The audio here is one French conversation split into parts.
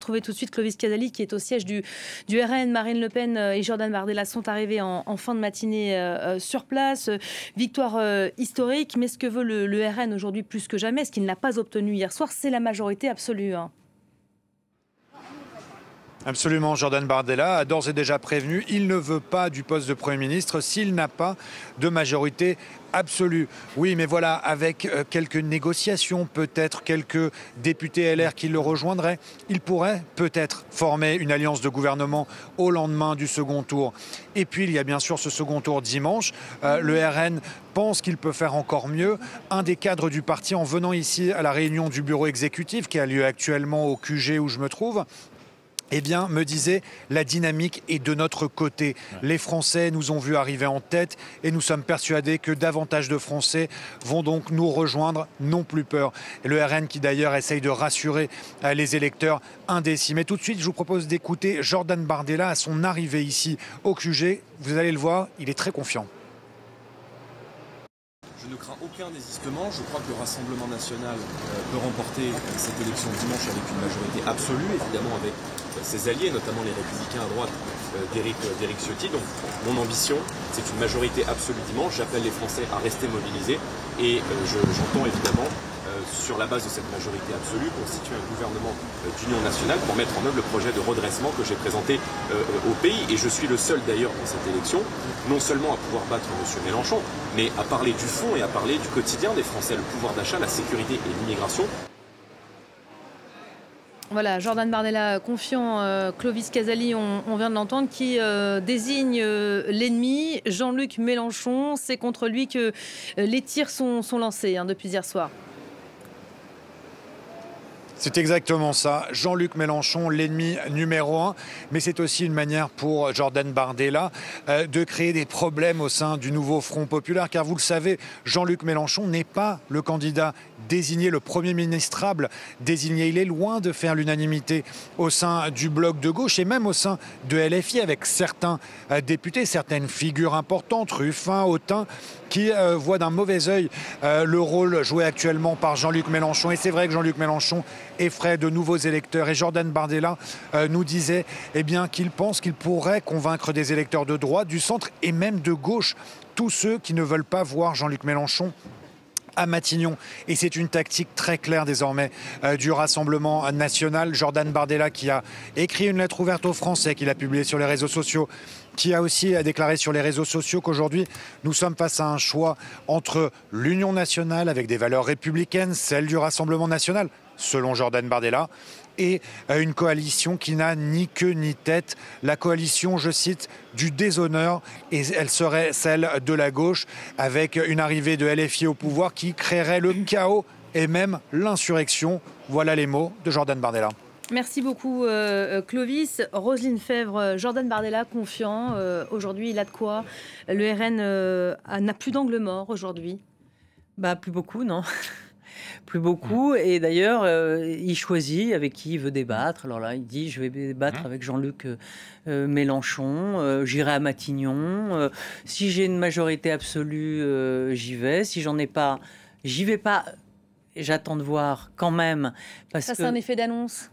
retrouver tout de suite Clovis Casali, qui est au siège du RN. Marine Le Pen et Jordan Bardella sont arrivés en fin de matinée sur place. Victoire historique, mais ce que veut le RN aujourd'hui plus que jamais, ce qu'il n'a pas obtenu hier soir, c'est la majorité absolue. Absolument, Jordan Bardella a d'ores et déjà prévenu, il ne veut pas du poste de Premier ministre s'il n'a pas de majorité absolue. Oui, mais voilà, avec quelques négociations, peut-être quelques députés LR qui le rejoindraient, il pourrait peut-être former une alliance de gouvernement au lendemain du second tour. Et puis, il y a bien sûr ce second tour dimanche. Le RN pense qu'il peut faire encore mieux. Un des cadres du parti, en venant ici à la réunion du bureau exécutif qui a lieu actuellement au QG où je me trouve, eh bien, me disait, la dynamique est de notre côté. Les Français nous ont vus arriver en tête et nous sommes persuadés que davantage de Français vont donc nous rejoindre, n'ont plus peur. Et le RN qui d'ailleurs essaye de rassurer les électeurs indécis. Mais tout de suite, je vous propose d'écouter Jordan Bardella à son arrivée ici au QG. Vous allez le voir, il est très confiant. Je ne crains aucun désistement. Je crois que le Rassemblement national peut remporter cette élection dimanche avec une majorité absolue, évidemment avec ses alliés, notamment les Républicains à droite d'Éric Ciotti. Donc mon ambition, c'est une majorité absolue dimanche. J'appelle les Français à rester mobilisés et j'entends évidemment, sur la base de cette majorité absolue, constituer un gouvernement d'union nationale pour mettre en œuvre le projet de redressement que j'ai présenté au pays. Et je suis le seul d'ailleurs dans cette élection, non seulement à pouvoir battre M. Mélenchon, mais à parler du fond et à parler du quotidien des Français, le pouvoir d'achat, la sécurité et l'immigration. Voilà, Jordan Bardella confiant, Clovis Casali, on vient de l'entendre, qui désigne l'ennemi, Jean-Luc Mélenchon. C'est contre lui que les tirs sont lancés depuis hier soir. C'est exactement ça. Jean-Luc Mélenchon, l'ennemi numéro 1. Mais c'est aussi une manière pour Jordan Bardella de créer des problèmes au sein du nouveau Front populaire. Car vous le savez, Jean-Luc Mélenchon n'est pas le candidat désigné, le premier ministrable désigné. Il est loin de faire l'unanimité au sein du bloc de gauche et même au sein de LFI avec certains députés, certaines figures importantes, Ruffin, Autain, qui voient d'un mauvais œil le rôle joué actuellement par Jean-Luc Mélenchon. Et c'est vrai que Jean-Luc Mélenchon effraie de nouveaux électeurs. Et Jordan Bardella nous disait qu'il pense qu'il pourrait convaincre des électeurs de droite, du centre et même de gauche, tous ceux qui ne veulent pas voir Jean-Luc Mélenchon à Matignon. Et c'est une tactique très claire désormais du Rassemblement national. Jordan Bardella qui a écrit une lettre ouverte aux Français, qu'il a publiée sur les réseaux sociaux, qui a aussi déclaré sur les réseaux sociaux qu'aujourd'hui nous sommes face à un choix entre l'Union nationale avec des valeurs républicaines, celles du Rassemblement national, selon Jordan Bardella, et une coalition qui n'a ni queue ni tête. La coalition, je cite, du déshonneur, et elle serait celle de la gauche, avec une arrivée de LFI au pouvoir qui créerait le chaos et même l'insurrection. Voilà les mots de Jordan Bardella. Merci beaucoup Clovis. Roselyne Fèvre, Jordan Bardella confiant. Aujourd'hui, il a de quoi. Le RN n'a plus d'angle mort aujourd'hui. Plus beaucoup, non. Plus beaucoup, et d'ailleurs il choisit avec qui il veut débattre. Alors là il dit je vais débattre avec Jean-Luc Mélenchon, j'irai à Matignon, si j'ai une majorité absolue j'y vais, si j'en ai pas j'y vais pas. J'attends de voir quand même. Ça, c'est un effet d'annonce.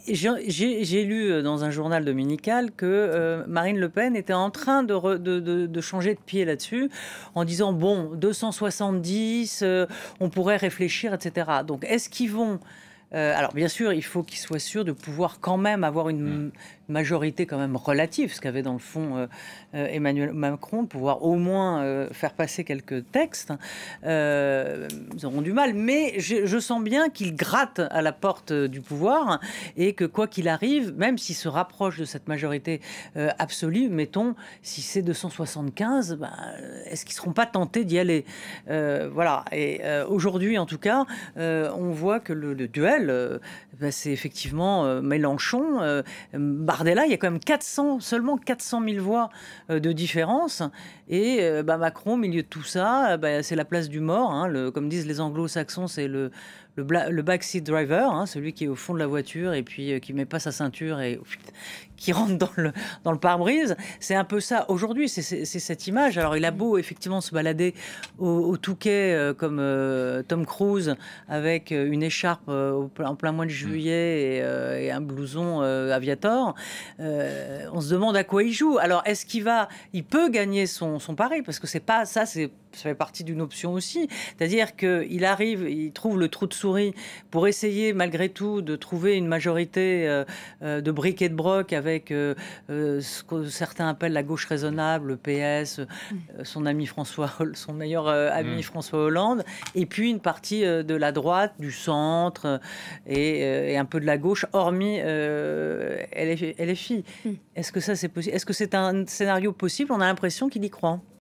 J'ai lu dans un journal dominical que Marine Le Pen était en train de changer de pied là-dessus, en disant, bon, 270, on pourrait réfléchir, etc. Donc, est-ce qu'ils vont... alors, bien sûr, il faut qu'ils soient sûrs de pouvoir quand même avoir une majorité quand même relative, ce qu'avait dans le fond Emmanuel Macron, de pouvoir au moins faire passer quelques textes. Ils auront du mal, mais je sens bien qu'ils grattent à la porte du pouvoir et que quoi qu'il arrive, même s'ils se rapprochent de cette majorité absolue, mettons, si c'est 275, est-ce qu'ils ne seront pas tentés d'y aller? Voilà. Et aujourd'hui, en tout cas, on voit que le duel, c'est effectivement Mélenchon, Bardella, il y a quand même seulement 400 000 voix de différence. Et Macron, au milieu de tout ça, c'est la place du mort. Comme disent les anglo-saxons, c'est le le backseat driver, hein, celui qui est au fond de la voiture et puis qui met pas sa ceinture et qui rentre dans le pare-brise. C'est un peu ça. Aujourd'hui, c'est cette image. Alors, il a beau effectivement se balader au Touquet comme Tom Cruise avec une écharpe en plein mois de juillet et un blouson Aviator. On se demande à quoi il joue. Alors, est-ce il peut gagner son pari? Parce que c'est pas ça, ça fait partie d'une option aussi. C'est-à-dire qu'il arrive, il trouve le trou de souris pour essayer malgré tout de trouver une majorité de bric et de broc avec ce que certains appellent la gauche raisonnable, le PS, son meilleur ami François Hollande, et puis une partie de la droite, du centre et un peu de la gauche, hormis LFI. Est-ce que ça c'est possible? Est-ce que c'est un scénario possible? On a l'impression qu'il y croit.